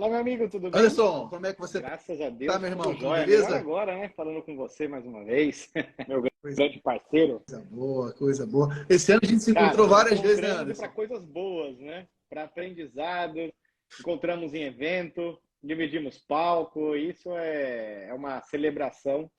Fala, meu amigo, tudo bem? Anderson, como é que você Graças a tá, Deus, meu tudo irmão? Tudo jóia. Melhor beleza? agora, né? Falando com você mais uma vez, meu Coisa grande parceiro. boa, coisa boa. Esse ano a gente se Cara, encontrou nos várias vezes, né, encontramos e para Anderson? coisas boas, né? Para aprendizado, encontramos em evento, dividimos palco. Isso é uma celebração.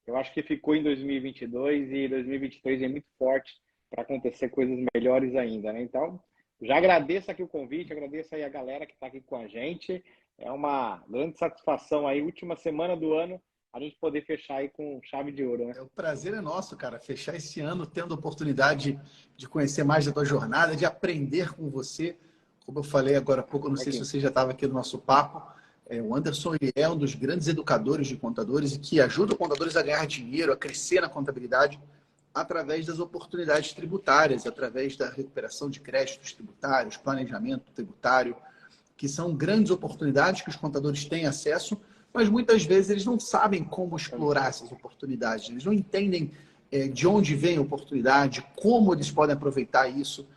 Eu acho que ficou em 2022 e 2023 é muito forte para acontecer coisas melhores ainda, né? Então, já agradeço aqui o convite, agradeço aí a galera que está aqui com a gente. É uma grande satisfação aí, última semana do ano, a gente poder fechar aí com chave de ouro, né? O prazer é nosso, cara, fechar esse ano tendo a oportunidade de conhecer mais da tua jornada, de aprender com você. Como eu falei agora há pouco, eu não sei se Aqui. você já estava aqui no nosso papo, o Anderson ele é um dos grandes educadores de contadores e que ajuda contadores a ganhar dinheiro, a crescer na contabilidade através das oportunidades tributárias, através da recuperação de créditos tributários, planejamento tributário, que são grandes oportunidades que os contadores têm acesso, mas muitas vezes eles não sabem como explorar essas oportunidades, eles não entendem de onde vem a oportunidade, como eles podem aproveitar isso.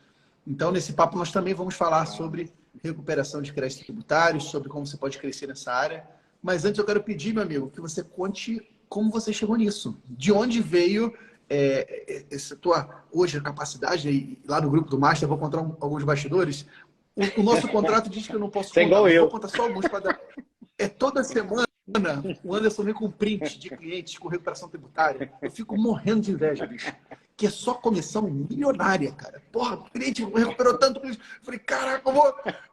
Então, nesse papo, nós também vamos falar Legal. sobre recuperação de créditos tributários, sobre como você pode crescer nessa área. Mas antes eu quero pedir, meu amigo, que você conte como você chegou nisso. De onde veio essa tua, hoje, a capacidade, e lá no grupo do Master, eu vou contar alguns bastidores. O nosso contrato diz que eu não posso Você é contar, igual mas eu vou eu. contar só alguns para dar. Toda semana o Anderson vem com print de clientes com recuperação tributária. Eu fico morrendo de inveja, bicho. Que é só comissão milionária, cara. Porra, o cliente recuperou tanto. Eu falei, caraca,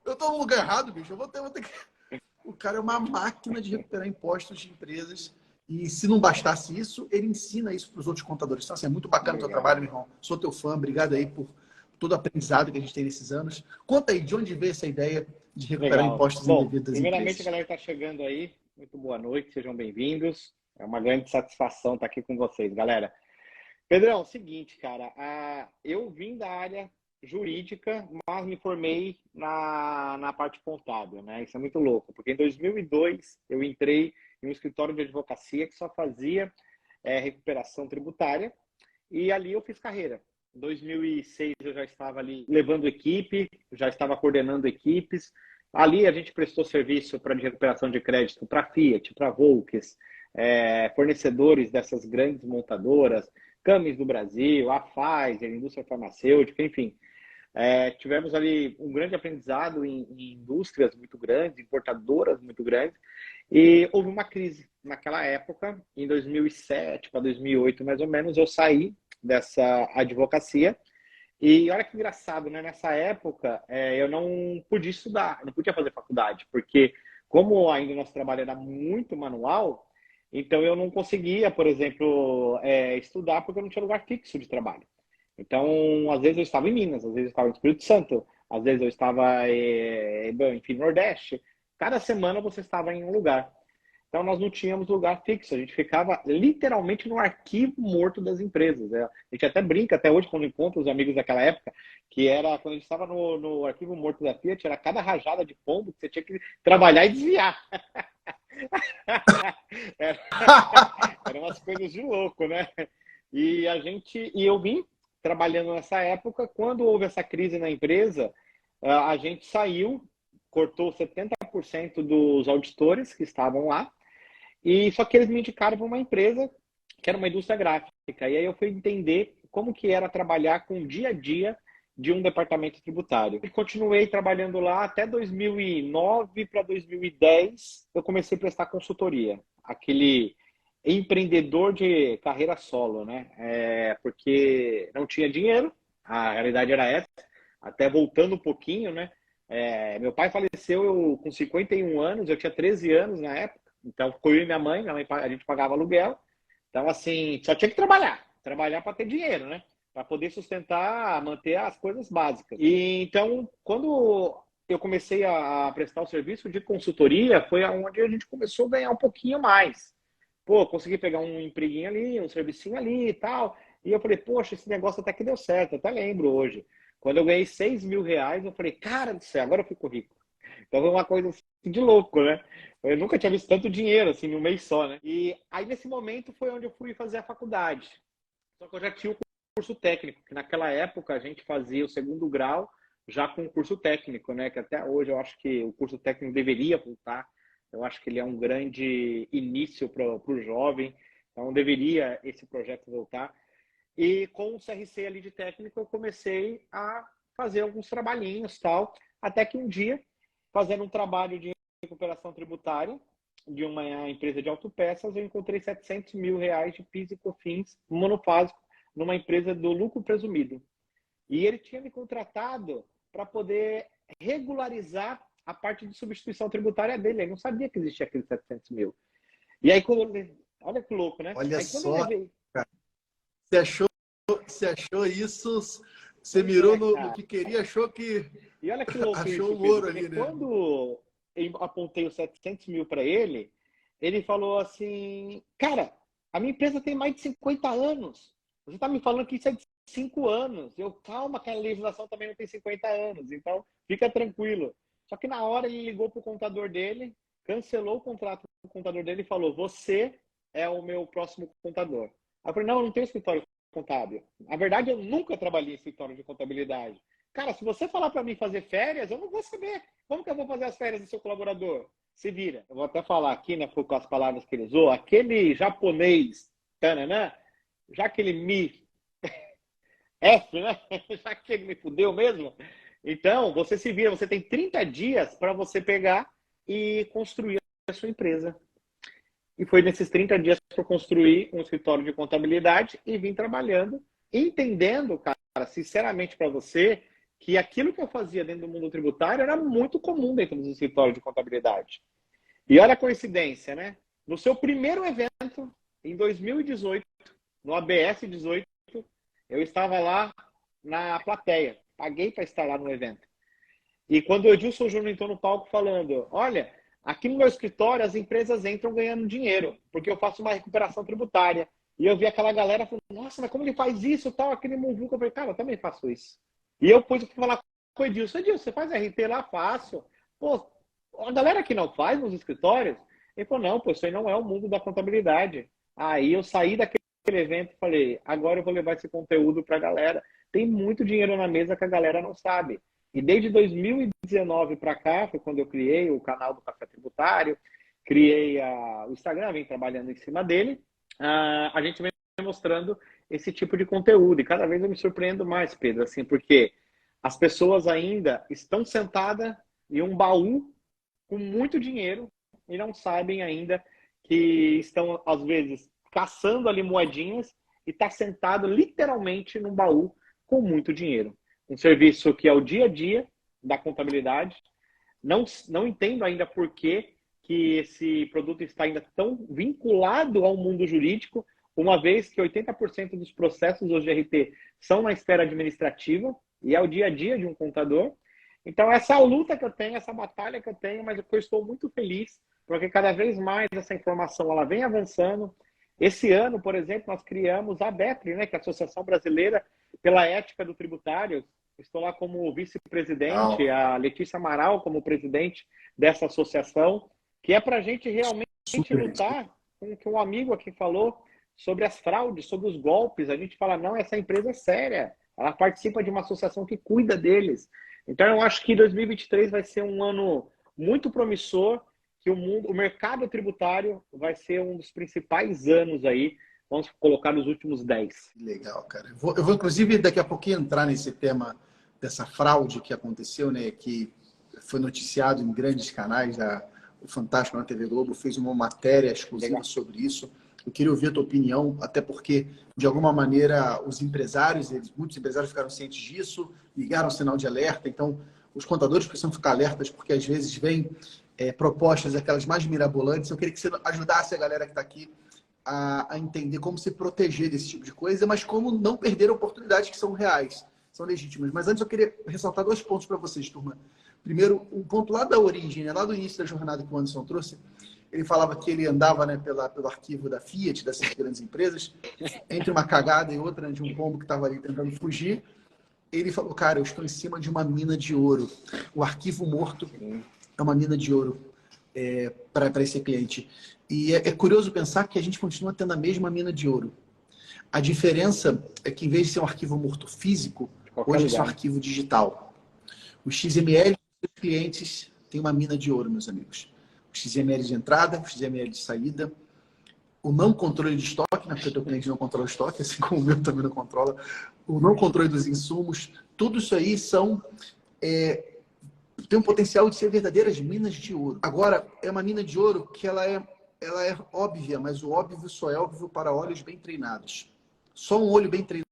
eu tô no lugar errado, bicho. Eu vou ter que. O cara é uma máquina de recuperar impostos de empresas. E se não bastasse isso, ele ensina isso para os outros contadores. Então, assim, é muito bacana o teu trabalho, Legal. meu irmão. Sou teu fã. Obrigado aí por todo o aprendizado que a gente tem nesses anos. Conta aí, de onde veio essa ideia de recuperar Legal. impostos Bom, indevidos das primeiramente, a empresas? galera que está chegando aí, muito boa noite, sejam bem-vindos. É uma grande satisfação estar aqui com vocês, galera. Pedrão, seguinte, cara, eu vim da área jurídica, mas me formei na parte contábil, né? Isso é muito louco, porque em 2002 eu entrei em um escritório de advocacia que só fazia recuperação tributária e ali eu fiz carreira. Em 2006 eu já estava ali levando equipe, já estava coordenando equipes. Ali a gente prestou serviço para de recuperação de crédito para Fiat, para Volks, fornecedores dessas grandes montadoras, Camis do Brasil, a Pfizer, indústria farmacêutica, enfim. Tivemos ali um grande aprendizado em indústrias muito grandes, importadoras muito grandes, e houve uma crise naquela época, em 2007 para 2008 mais ou menos, eu saí dessa advocacia, e olha que engraçado, né? Nessa época, eu não podia estudar, não podia fazer faculdade, porque como ainda o nosso trabalho era muito manual, então eu não conseguia, por exemplo, estudar porque eu não tinha lugar fixo de trabalho. Então, às vezes eu estava em Minas, às vezes eu estava no Espírito Santo, às vezes eu estava, enfim, no Nordeste. Cada semana você estava em um lugar. Então, nós não tínhamos lugar fixo, a gente ficava literalmente no arquivo morto das empresas. A gente até brinca, até hoje, quando encontra os amigos daquela época, que era quando a gente estava no arquivo morto da Fiat, era cada rajada de pombo que você tinha que trabalhar e desviar. Era, eram umas coisas de louco, né? E eu vim trabalhando nessa época, quando houve essa crise na empresa, a gente saiu, cortou 70% dos auditores que estavam lá, e só que eles me indicaram para uma empresa que era uma indústria gráfica. E aí eu fui entender como que era trabalhar com o dia a dia de um departamento tributário. E continuei trabalhando lá até 2009 para 2010, eu comecei a prestar consultoria, aquele empreendedor de carreira solo, né? Porque não tinha dinheiro, a realidade era essa. Até voltando um pouquinho, né? Meu pai faleceu com 51 anos, eu tinha 13 anos na época. Então, ficou eu e minha mãe, a gente pagava aluguel. Então, assim, só tinha que trabalhar para ter dinheiro, né? Para poder sustentar, manter as coisas básicas. E então, quando eu comecei a prestar o serviço de consultoria, foi onde a gente começou a ganhar um pouquinho mais. Pô, consegui pegar um empreguinho ali, um servicinho ali e tal. E eu falei, poxa, esse negócio até que deu certo, eu até lembro hoje. Quando eu ganhei 6 mil reais, eu falei, cara do céu, agora eu fico rico. Então foi uma coisa assim, de louco, né? Eu nunca tinha visto tanto dinheiro assim num mês só, né? E aí nesse momento foi onde eu fui fazer a faculdade. Só que eu já tinha o curso técnico, que naquela época a gente fazia o segundo grau já com o curso técnico, né? Que até hoje eu acho que o curso técnico deveria voltar. Eu acho que ele é um grande início para o jovem. Então, deveria esse projeto voltar. E com o CRC ali de técnico, eu comecei a fazer alguns trabalhinhos tal. Até que um dia, fazendo um trabalho de recuperação tributária de uma empresa de autopeças, eu encontrei R$700 mil de PIS e COFINS monofásico numa empresa do lucro presumido. E ele tinha me contratado para poder regularizar a parte de substituição tributária dele. Eu não sabia que existia aqueles 700 mil. E aí, quando eu... olha que louco, né? Olha aí, só, levei... cara. Você achou isso, você mirou no que queria, achou que... E olha que louco achou isso, o ouro Pedro, ali, né? Quando eu apontei os 700 mil para ele, ele falou assim, cara, a minha empresa tem mais de 50 anos. Você está me falando que isso é de 5 anos. Eu, calma, que a legislação também não tem 50 anos. Então, fica tranquilo. Só que na hora ele ligou para o contador dele, cancelou o contrato com o contador dele e falou, você é o meu próximo contador. Aí eu falei, não, eu não tenho escritório contábil. Na verdade, eu nunca trabalhei em escritório de contabilidade. Cara, se você falar para mim fazer férias, eu não vou saber. Como que eu vou fazer as férias do seu colaborador? Se vira. Eu vou até falar aqui, né, com as palavras que ele usou. Aquele japonês, tananã, já que ele me... F, né? Já que ele me fudeu mesmo. Então, você se vira. Você tem 30 dias para você pegar e construir a sua empresa. E foi nesses 30 dias que eu construí um escritório de contabilidade e vim trabalhando, entendendo, cara, sinceramente para você, que aquilo que eu fazia dentro do mundo tributário era muito comum dentro dos escritórios de contabilidade. E olha a coincidência, né? No seu primeiro evento, em 2018, no ABS 18, eu estava lá na plateia. Paguei para estar lá no evento. E quando o Edilson Júnior entrou no palco falando, olha, aqui no meu escritório as empresas entram ganhando dinheiro, porque eu faço uma recuperação tributária. E eu vi aquela galera falando, nossa, mas como ele faz isso, tal, aquele muvuca. Eu falei, cara, eu também faço isso. E eu fui falar com o Edilson, você faz RT lá? Faço. Pô, a galera que não faz nos escritórios, ele falou, não, pô, isso aí não é o mundo da contabilidade. Aí eu saí daquele evento e falei, agora eu vou levar esse conteúdo para a galera. Tem muito dinheiro na mesa que a galera não sabe. E desde 2019 para cá, foi quando eu criei o canal do Café Tributário, criei o Instagram, vem trabalhando em cima dele, a gente vem mostrando esse tipo de conteúdo. E cada vez eu me surpreendo mais, Pedro, assim, porque as pessoas ainda estão sentadas em um baú com muito dinheiro e não sabem ainda que estão, às vezes, caçando ali moedinhas e está sentado literalmente num baú com muito dinheiro. Um serviço que é o dia a dia da contabilidade. Não entendo ainda por que esse produto está ainda tão vinculado ao mundo jurídico, uma vez que 80% dos processos do GRT são na esfera administrativa e é o dia a dia de um contador. Então, essa luta que eu tenho, essa batalha que eu tenho, mas eu estou muito feliz, porque cada vez mais essa informação ela vem avançando. Esse ano, por exemplo, nós criamos a ABETRI, né, que é a Associação Brasileira pela Ética do Tributário. Estou lá como vice-presidente, a Letícia Amaral como presidente dessa associação, que é para a gente realmente lutar com o que um amigo aqui falou sobre as fraudes, sobre os golpes. A gente fala, não, essa empresa é séria, ela participa de uma associação que cuida deles. Então, eu acho que 2023 vai ser um ano muito promissor, que o mercado tributário vai ser um dos principais anos aí, vamos colocar nos últimos 10. Legal, cara. Eu vou, inclusive, daqui a pouquinho entrar nesse tema dessa fraude que aconteceu, né, que foi noticiado em grandes canais. O Fantástico na TV Globo fez uma matéria exclusiva sobre isso. Eu queria ouvir a tua opinião, até porque, de alguma maneira, os empresários, muitos empresários ficaram cientes disso, ligaram o sinal de alerta. Então, os contadores precisam ficar alertas, porque às vezes vêm propostas, aquelas mais mirabolantes. Eu queria que você ajudasse a galera que está aqui a entender como se proteger desse tipo de coisa, mas como não perder oportunidades que são reais, são legítimas. Mas antes eu queria ressaltar 2 pontos para vocês, turma. Primeiro, um ponto lá da origem, né, lá do início da jornada que o Anderson trouxe. Ele falava que ele andava, né, pelo arquivo da Fiat, dessas grandes empresas, entre uma cagada e outra, né, de um pombo que estava ali tentando fugir. Ele falou, cara, eu estou em cima de uma mina de ouro. O arquivo morto é uma mina de ouro para esse cliente. E é curioso pensar que a gente continua tendo a mesma mina de ouro. A diferença é que, em vez de ser um arquivo morto físico, hoje é um arquivo digital. O XML dos clientes tem uma mina de ouro, meus amigos. O XML de entrada, o XML de saída, o não controle de estoque, né? Porque o teu cliente não controla o estoque, assim como o meu também não controla, o não controle dos insumos, tudo isso aí tem um potencial de ser verdadeiras minas de ouro. Agora, é uma mina de ouro que ela é óbvia, mas o óbvio só é óbvio para olhos bem treinados. Só um olho bem treinado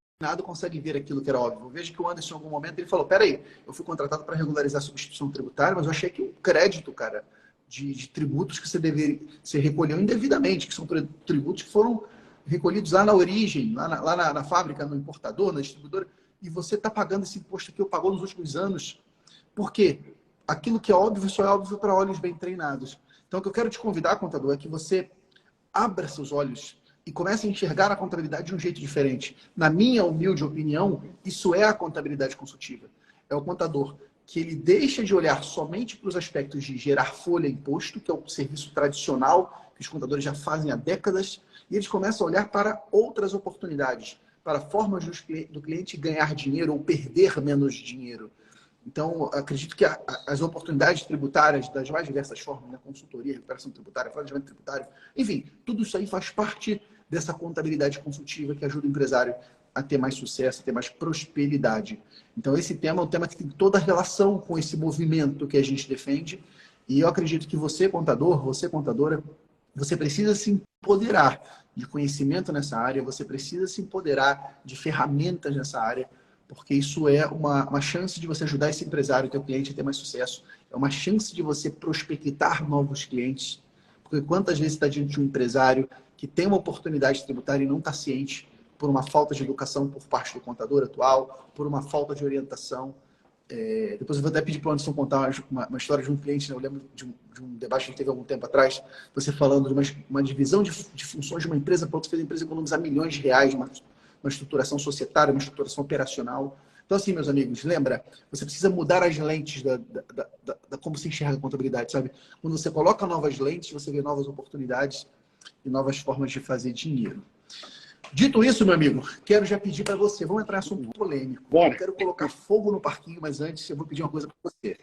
consegue ver aquilo que era óbvio. Eu vejo que o Anderson, em algum momento, ele falou, peraí, eu fui contratado para regularizar a substituição tributária, mas eu achei que o crédito, cara, de tributos que você recolheu indevidamente, que são tributos que foram recolhidos lá na origem, lá na fábrica, no importador, na distribuidora, e você está pagando esse imposto que eu pagou nos últimos anos. Por quê? Aquilo que é óbvio só é óbvio para olhos bem treinados. Então, o que eu quero te convidar, contador, é que você abra seus olhos e comece a enxergar a contabilidade de um jeito diferente. Na minha humilde opinião, isso é a contabilidade consultiva. É o contador que ele deixa de olhar somente para os aspectos de gerar folha e imposto, que é o serviço tradicional que os contadores já fazem há décadas, e eles começam a olhar para outras oportunidades, para formas do cliente ganhar dinheiro ou perder menos dinheiro. Então, acredito que as oportunidades tributárias das mais diversas formas, né? Consultoria, recuperação tributária, planejamento tributário, enfim, tudo isso aí faz parte dessa contabilidade consultiva que ajuda o empresário a ter mais sucesso, a ter mais prosperidade. Então, esse tema é um tema que tem toda a relação com esse movimento que a gente defende. E eu acredito que você, contador, você, contadora, você precisa se empoderar de conhecimento nessa área, você precisa se empoderar de ferramentas nessa área, porque isso é uma chance de você ajudar esse empresário, teu cliente, a ter mais sucesso. É uma chance de você prospectar novos clientes. Porque quantas vezes está diante de um empresário que tem uma oportunidade tributária e não está ciente por uma falta de educação por parte do contador atual, por uma falta de orientação. Depois eu vou até pedir para o Anderson contar uma história de um cliente, né? Eu lembro de um debate que a gente teve algum tempo atrás, você falando de uma divisão de funções de uma empresa para outra, fez a empresa economizar milhões de reais, uma estruturação societária, uma estruturação operacional. Então, assim, meus amigos, lembra, você precisa mudar as lentes da como se enxerga a contabilidade, sabe? Quando você coloca novas lentes, você vê novas oportunidades e novas formas de fazer dinheiro. Dito isso, meu amigo, quero já pedir para você, vamos entrar em assunto polêmico. Bora. Eu quero colocar fogo no parquinho, mas antes eu vou pedir uma coisa para você.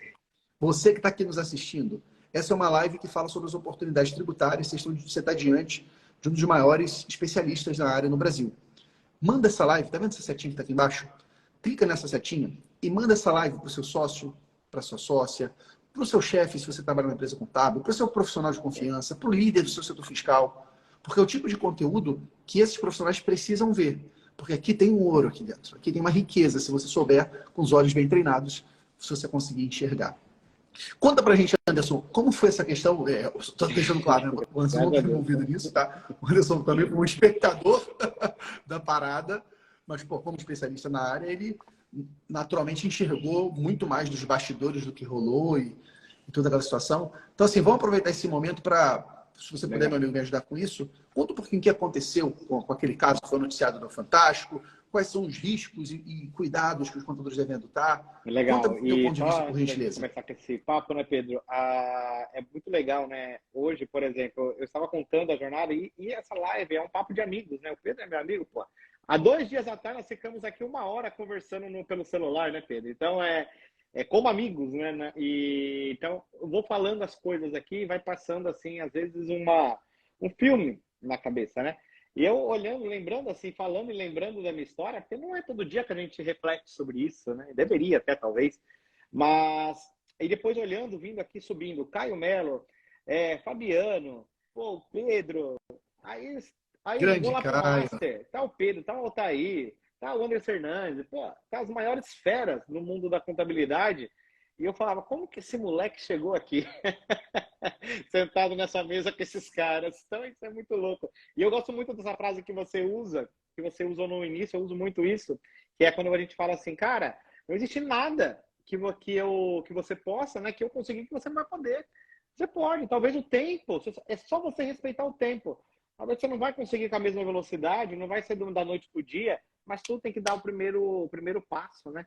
Você que está aqui nos assistindo, essa é uma live que fala sobre as oportunidades tributárias. Você está diante de um dos maiores especialistas na área no Brasil. Manda essa live, tá vendo essa setinha que está aqui embaixo? Clica nessa setinha e manda essa live para o seu sócio, para a sua sócia, para o seu chefe, se você trabalha numa empresa contábil, para o seu profissional de confiança, para o líder do seu setor fiscal. Porque é o tipo de conteúdo que esses profissionais precisam ver. Porque aqui tem um ouro aqui dentro. Aqui tem uma riqueza, se você souber, com os olhos bem treinados, se você conseguir enxergar. Conta pra gente, Anderson, como foi essa questão? Estou deixando claro, né? O Anderson não está envolvido nisso, tá? O Anderson também foi um espectador da parada, mas, pô, como especialista na área, ele naturalmente enxergou muito mais dos bastidores do que rolou e toda aquela situação. Então, assim, vamos aproveitar esse momento para, se você puder, meu amigo, me ajudar com isso, conta um pouquinho o que aconteceu com aquele caso que foi noticiado no Fantástico, quais são os riscos e cuidados que os contadores devem adotar. Legal. Conta do teu ponto de vista, por Antes de gentileza. começar com esse papo, né, Pedro? É muito legal, né? Hoje, por exemplo, eu estava contando a jornada e essa live é um papo de amigos, né? O Pedro é meu amigo, pô. Há 2 dias atrás nós ficamos aqui 1 hora conversando pelo celular, né, Pedro? Então é como amigos, né? E então eu vou falando as coisas aqui e vai passando assim, às vezes um filme na cabeça, né? E eu olhando, lembrando assim, falando e lembrando da minha história, porque não é todo dia que a gente reflete sobre isso, né? Deveria até, talvez. Mas, e depois olhando, vindo aqui, subindo, Caio Melo, Fabiano, pô, Pedro, aí, aí vou Grande lá pro Caio. Master, tá o Pedro, tá o Altair, tá o André Fernandes, pô, tá as maiores feras no mundo da contabilidade. E eu falava, como que esse moleque chegou aqui? Sentado nessa mesa com esses caras. Então, isso é muito louco. E eu gosto muito dessa frase que você usou no início, eu uso muito isso, que é quando a gente fala assim, cara, não existe nada que você possa, né, que eu consegui que você não vai poder. Você pode, talvez o tempo, é só você respeitar o tempo. Talvez você não vai conseguir com a mesma velocidade, não vai ser da noite pro dia, mas tu tem que dar o primeiro passo, né?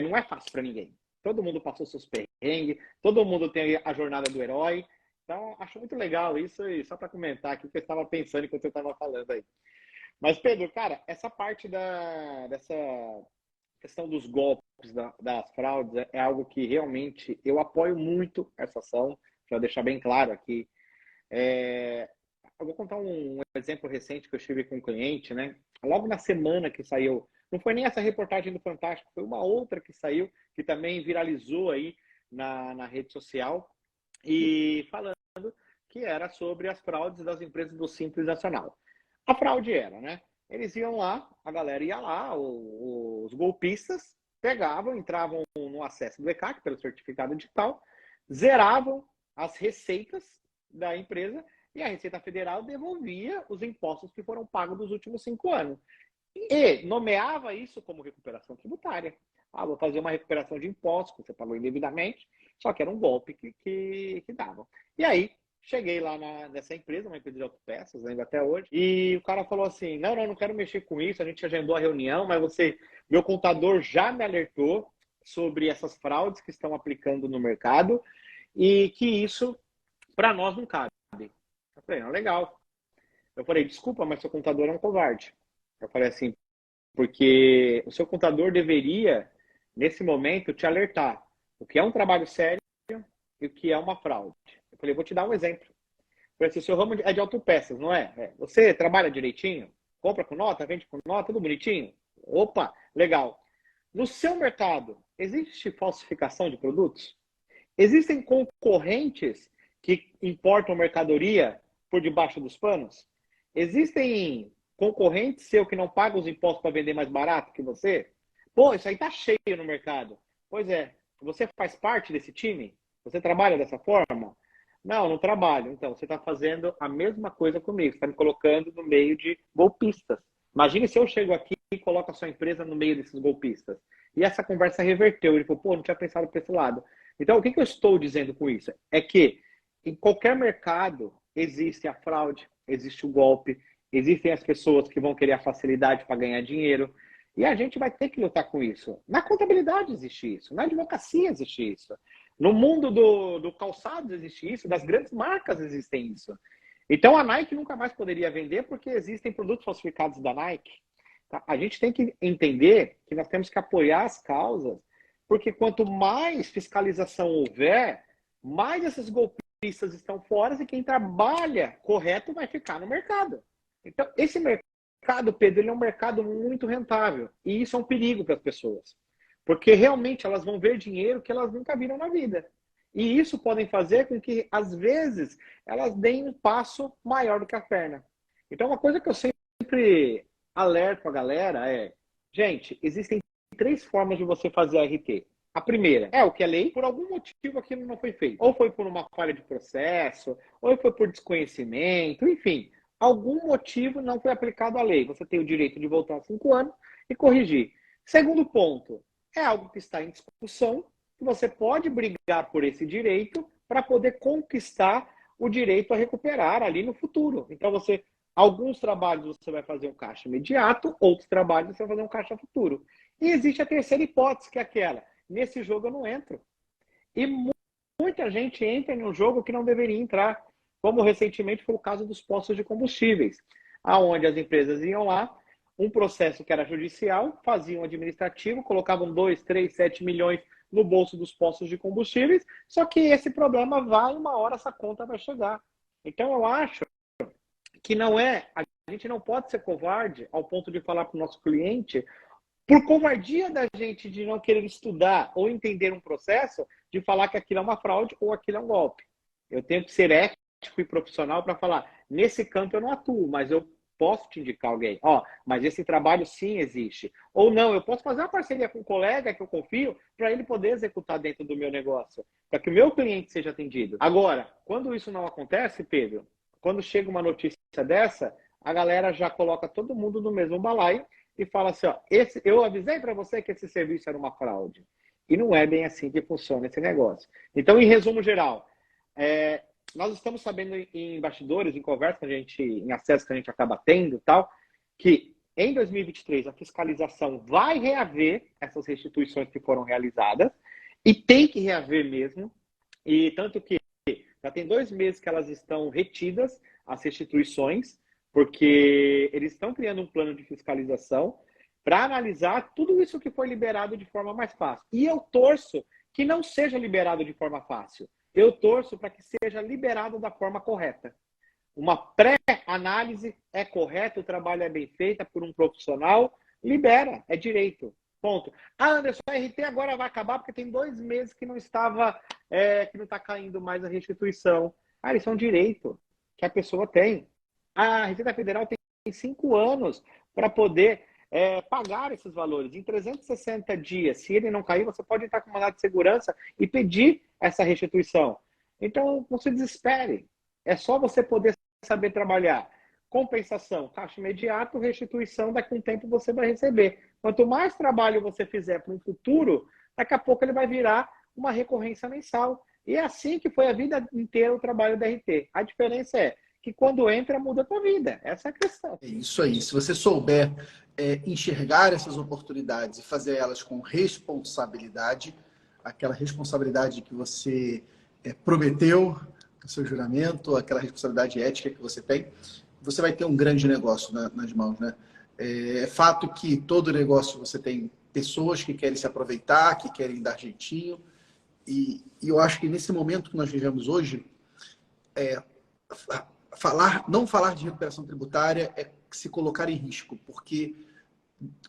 Não é fácil para ninguém. Todo mundo passou seus perrengues, todo mundo tem a jornada do herói. Então, acho muito legal isso e só para comentar aqui o que eu estava pensando enquanto eu estava falando aí. Mas, Pedro, cara, essa parte questão dos golpes, das fraudes, é algo que realmente eu apoio muito essa ação, para deixar bem claro aqui. Eu vou contar um exemplo recente que eu tive com um cliente, né? Logo na semana que saiu, não foi nem essa reportagem do Fantástico, foi uma outra que saiu, que também viralizou aí na rede social, e falando que era sobre as fraudes das empresas do Simples Nacional. A fraude era, né? Eles iam lá, a galera ia lá, os golpistas pegavam, entravam no acesso do ECAC, pelo certificado digital, zeravam as receitas da empresa e a Receita Federal devolvia os impostos que foram pagos nos últimos 5 anos. E nomeava isso como recuperação tributária. Ah, vou fazer uma recuperação de impostos que você pagou indevidamente, só que era um golpe que davam. E aí, cheguei lá nessa empresa, uma empresa de autopeças, ainda até hoje, e o cara falou assim, não quero mexer com isso, a gente agendou a reunião, mas meu contador já me alertou sobre essas fraudes que estão aplicando no mercado e que isso, para nós, não cabe. Eu falei, não, legal. Eu falei, desculpa, mas seu contador é um covarde. Eu falei assim, porque o seu contador deveria, nesse momento, te alertar o que é um trabalho sério e o que é uma fraude. Eu falei, vou te dar um exemplo. Eu falei assim, o seu ramo é de autopeças, não é? Você trabalha direitinho? Compra com nota, vende com nota, tudo bonitinho? Opa, legal. No seu mercado, existe falsificação de produtos? Existem concorrentes que importam mercadoria por debaixo dos panos? Existem concorrentes seu que não pagam os impostos para vender mais barato que você? Pô, isso aí tá cheio no mercado. Pois é, você faz parte desse time? Você trabalha dessa forma? Não trabalho. Então, você está fazendo a mesma coisa comigo. Você está me colocando no meio de golpistas. Imagine se eu chego aqui e coloco a sua empresa no meio desses golpistas. E essa conversa reverteu. Ele falou, pô, não tinha pensado para esse lado. Então, o que eu estou dizendo com isso? É que em qualquer mercado existe a fraude, existe o golpe, existem as pessoas que vão querer a facilidade para ganhar dinheiro. E a gente vai ter que lutar com isso. Na contabilidade existe isso, na advocacia existe isso. No mundo do calçado existe isso, das grandes marcas existem isso. Então a Nike nunca mais poderia vender porque existem produtos falsificados da Nike. Tá? A gente tem que entender que nós temos que apoiar as causas, porque quanto mais fiscalização houver, mais esses golpistas estão fora e quem trabalha correto vai ficar no mercado. Então, esse mercado, Pedro, ele é um mercado muito rentável. E isso é um perigo para as pessoas. Porque realmente elas vão ver dinheiro que elas nunca viram na vida. E isso podem fazer com que, às vezes, elas deem um passo maior do que a perna. Então, uma coisa que eu sempre alerto a galera é, gente, existem 3 formas de você fazer a RT. A primeira é o que é lei, por algum motivo aquilo não foi feito. Ou foi por uma falha de processo, ou foi por desconhecimento, enfim. Algum motivo não foi aplicado à lei. Você tem o direito de voltar 5 anos e corrigir. Segundo ponto, é algo que está em discussão, que você pode brigar por esse direito para poder conquistar o direito a recuperar ali no futuro. Então, alguns trabalhos você vai fazer um caixa imediato, outros trabalhos você vai fazer um caixa futuro. E existe a terceira hipótese, que é aquela, nesse jogo eu não entro. E muita gente entra em um jogo que não deveria entrar, como recentemente foi o caso dos postos de combustíveis, aonde as empresas iam lá, um processo que era judicial, faziam administrativo, colocavam 2, 3, 7 milhões no bolso dos postos de combustíveis, só que esse problema vai, uma hora essa conta vai chegar. Então eu acho que a gente não pode ser covarde ao ponto de falar para o nosso cliente, por covardia da gente de não querer estudar ou entender um processo, de falar que aquilo é uma fraude ou aquilo é um golpe. Eu tenho que ser ético e profissional para falar, nesse campo eu não atuo, mas eu posso te indicar alguém. Mas esse trabalho sim existe. Ou não, eu posso fazer uma parceria com um colega que eu confio para ele poder executar dentro do meu negócio, para que o meu cliente seja atendido. Agora, quando isso não acontece, Pedro, quando chega uma notícia dessa, a galera já coloca todo mundo no mesmo balaio e fala assim, eu avisei para você que esse serviço era uma fraude. E não é bem assim que funciona esse negócio. Então, em resumo geral, nós estamos sabendo em bastidores, em conversa em acesso que a gente acaba tendo, tal, que em 2023 a fiscalização vai reaver essas restituições que foram realizadas e tem que reaver mesmo. E tanto que já tem 2 meses que elas estão retidas, as restituições, porque eles estão criando um plano de fiscalização para analisar tudo isso que foi liberado de forma mais fácil. E eu torço que não seja liberado de forma fácil. Eu torço para que seja liberado da forma correta. Uma pré-análise é correta, o trabalho é bem feito por um profissional, libera, é direito. Ponto. Ah, Anderson, a RT agora vai acabar porque tem 2 meses que não estava, que não está caindo mais a restituição. Ah, isso é um direito que a pessoa tem. A Receita Federal tem 5 anos para poder pagar esses valores. Em 360 dias, se ele não cair, você pode entrar com mandado de segurança e pedir essa restituição. Então, não se desespere. É só você poder saber trabalhar. Compensação, caixa imediato, restituição, daqui a um tempo você vai receber. Quanto mais trabalho você fizer para um futuro, daqui a pouco ele vai virar uma recorrência mensal. E é assim que foi a vida inteira o trabalho da RT. A diferença é que quando entra, muda a tua vida. Essa é a questão. É isso aí. Se você souber enxergar essas oportunidades e fazer elas com responsabilidade, aquela responsabilidade que você prometeu no seu juramento, aquela responsabilidade ética que você tem, você vai ter um grande negócio nas mãos, né? É fato que todo negócio você tem pessoas que querem se aproveitar, que querem dar jeitinho, e eu acho que nesse momento que nós vivemos hoje, não falar de recuperação tributária é se colocar em risco, porque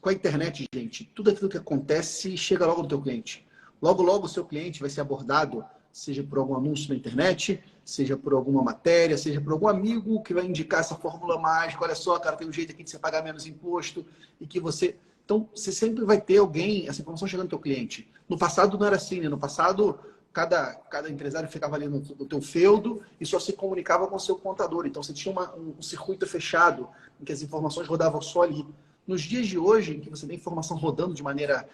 com a internet, gente, tudo aquilo que acontece chega logo no teu cliente. Logo, logo o seu cliente vai ser abordado, seja por algum anúncio na internet, seja por alguma matéria, seja por algum amigo que vai indicar essa fórmula mágica. Olha só, cara, tem um jeito aqui de você pagar menos imposto e que você... Então, você sempre vai ter alguém, essa informação chegando no teu cliente. No passado não era assim, né? No passado, cada empresário ficava ali no teu feudo e só se comunicava com o seu contador. Então, você tinha um circuito fechado em que as informações rodavam só ali. Nos dias de hoje, em que você tem informação rodando de maneira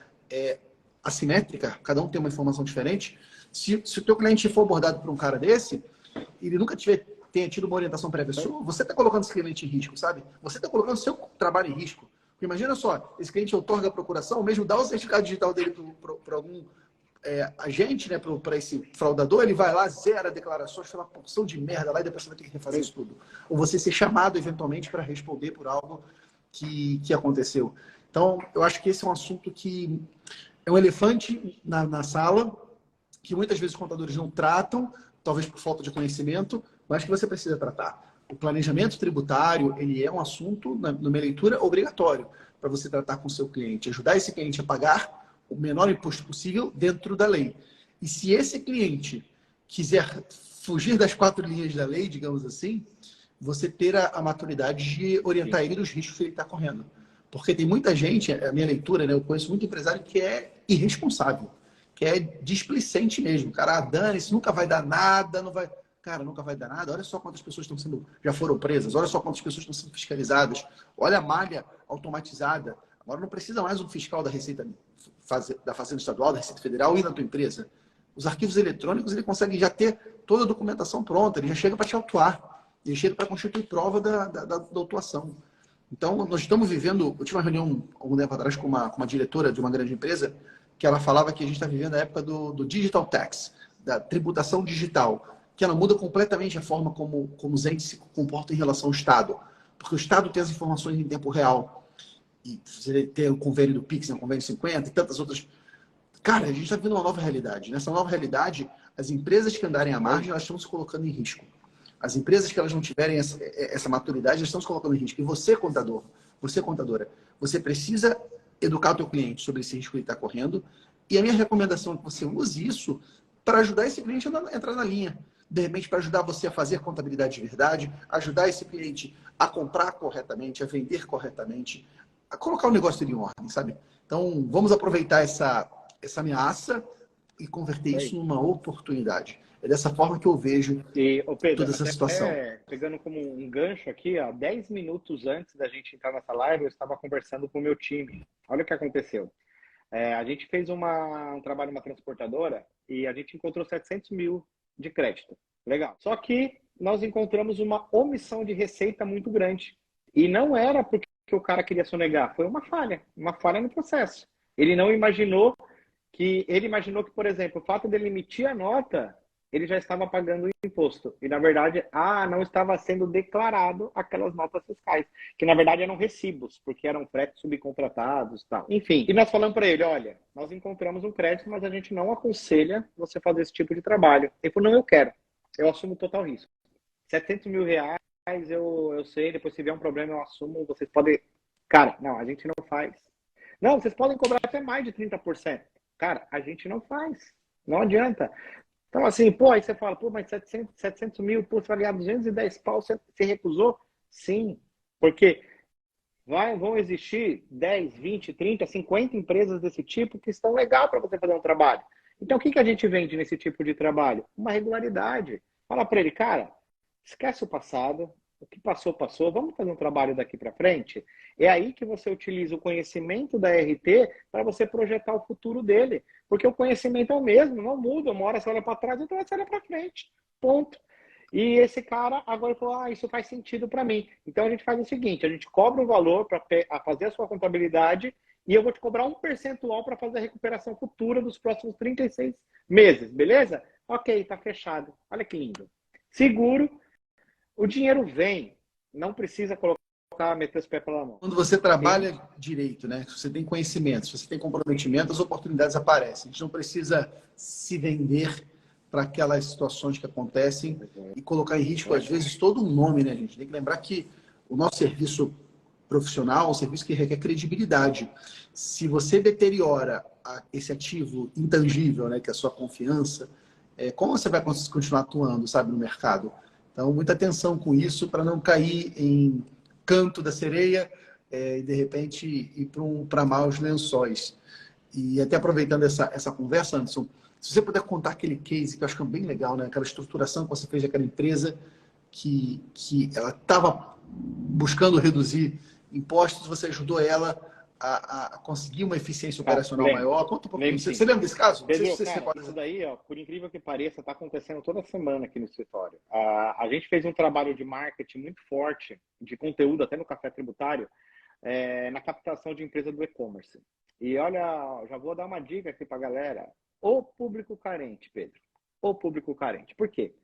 assimétrica, cada um tem uma informação diferente, se o teu cliente for abordado por um cara desse, ele nunca tenha tido uma orientação prévia sua, você está colocando esse cliente em risco, sabe? Você está colocando o seu trabalho em risco. Porque imagina só, esse cliente outorga a procuração, mesmo dá o certificado digital dele para algum agente, né, para esse fraudador, ele vai lá, zera declarações, faz uma porção de merda lá e depois você vai ter que refazer isso tudo. Ou você ser chamado, eventualmente, para responder por algo que aconteceu. Então, eu acho que esse é um assunto que é um elefante na sala, que muitas vezes os contadores não tratam, talvez por falta de conhecimento, mas que você precisa tratar. O planejamento tributário, ele é um assunto, numa leitura, obrigatório para você tratar com o seu cliente. Ajudar esse cliente a pagar o menor imposto possível dentro da lei. E se esse cliente quiser fugir das 4 linhas da lei, digamos assim, você ter a maturidade de orientar ele dos riscos que ele está correndo. Porque tem muita gente, a minha leitura, né, eu conheço muito empresário que é irresponsável, que é displicente mesmo. Cara, dane-se, nunca vai dar nada, não vai... Cara, nunca vai dar nada. Olha só quantas pessoas já foram presas, olha só quantas pessoas estão sendo fiscalizadas, olha a malha automatizada. Agora não precisa mais um fiscal da Receita, da Fazenda Estadual, da Receita Federal ir na tua empresa. Os arquivos eletrônicos, ele consegue já ter toda a documentação pronta, ele já chega para te autuar, ele chega para constituir prova da autuação. Então, nós estamos vivendo... Eu tive uma reunião algum tempo atrás com uma diretora de uma grande empresa, que ela falava que a gente está vivendo a época do digital tax, da tributação digital, que ela muda completamente a forma como os entes se comportam em relação ao Estado. Porque o Estado tem as informações em tempo real. E você tem o convênio do Pix, o convênio 50 e tantas outras... Cara, a gente está vivendo uma nova realidade. Nessa nova realidade, as empresas que andarem à margem, elas estão se colocando em risco. As empresas que elas não tiverem essa maturidade, elas estão se colocando em risco. E você, contador, você, contadora, você precisa educar o teu cliente sobre esse risco que ele está correndo. E a minha recomendação é que você use isso para ajudar esse cliente a entrar na linha. De repente, para ajudar você a fazer contabilidade de verdade, ajudar esse cliente a comprar corretamente, a vender corretamente, a colocar o negócio dele em ordem, sabe? Então, vamos aproveitar essa ameaça e converter isso numa oportunidade. É dessa forma que eu vejo Pedro, toda essa situação. Pegando como um gancho aqui, 10 minutos antes da gente entrar nessa live, eu estava conversando com o meu time. Olha o que aconteceu. A gente fez um trabalho numa transportadora e a gente encontrou 700 mil de crédito. Legal. Só que nós encontramos uma omissão de receita muito grande. E não era porque o cara queria sonegar, foi uma falha no processo. Ele imaginou que, por exemplo, o fato dele emitir a nota ele já estava pagando o imposto. E, na verdade, não estava sendo declarado aquelas notas fiscais, que, na verdade, eram recibos, porque eram fretes subcontratados e tal. Enfim, e nós falamos para ele, olha, nós encontramos um crédito, mas a gente não aconselha você fazer esse tipo de trabalho. Ele falou, não, eu quero. Eu assumo total risco. 700 mil reais, eu sei, depois se vier um problema eu assumo, vocês podem... Cara, não, a gente não faz. Não, vocês podem cobrar até mais de 30%. Cara, a gente não faz. Não adianta. Então, assim, pô, aí você fala, pô, mas 700 mil, pô, você vai ganhar 210 pau, você recusou? Sim, porque vão existir 10, 20, 30, 50 empresas desse tipo que estão legal para você fazer um trabalho. Então, o que a gente vende nesse tipo de trabalho? Uma regularidade. Fala para ele, cara, esquece o passado, o que passou, passou, vamos fazer um trabalho daqui para frente? É aí que você utiliza o conhecimento da RT para você projetar o futuro dele. Porque o conhecimento é o mesmo, não muda. Uma hora você olha para trás, outra hora você olha para frente. Ponto. E esse cara agora falou, isso faz sentido para mim. Então a gente faz o seguinte, a gente cobra o valor para fazer a sua contabilidade e eu vou te cobrar um percentual para fazer a recuperação futura dos próximos 36 meses, beleza? Ok, tá fechado. Olha que lindo. Seguro, o dinheiro vem, não precisa meter os pés pela mão. Quando você trabalha direito, né? Se você tem conhecimento, se você tem comprometimento, as oportunidades aparecem. A gente não precisa se vender para aquelas situações que acontecem e colocar em risco, às vezes, todo um nome, né, gente? Tem que lembrar que o nosso serviço profissional é um serviço que requer credibilidade. Se você deteriora esse ativo intangível, né, que é a sua confiança, como você vai continuar atuando, sabe, no mercado? Então, muita atenção com isso para não cair em canto da sereia e, de repente, ir para maus lençóis. E até aproveitando essa conversa, Anderson, se você puder contar aquele case, que eu acho que é bem legal, né? Aquela estruturação que você fez daquela empresa que ela estava buscando reduzir impostos, você ajudou ela a conseguir uma eficiência operacional maior. Conta um pouquinho. Você lembra desse caso? Pedro, não sei se cara, isso daí, ó, por incrível que pareça, está acontecendo toda semana aqui no escritório. A gente fez um trabalho de marketing muito forte, de conteúdo até no Café Tributário, na captação de empresa do e-commerce. E olha, já vou dar uma dica aqui para a galera. O público carente, Pedro. O público carente. Por quê?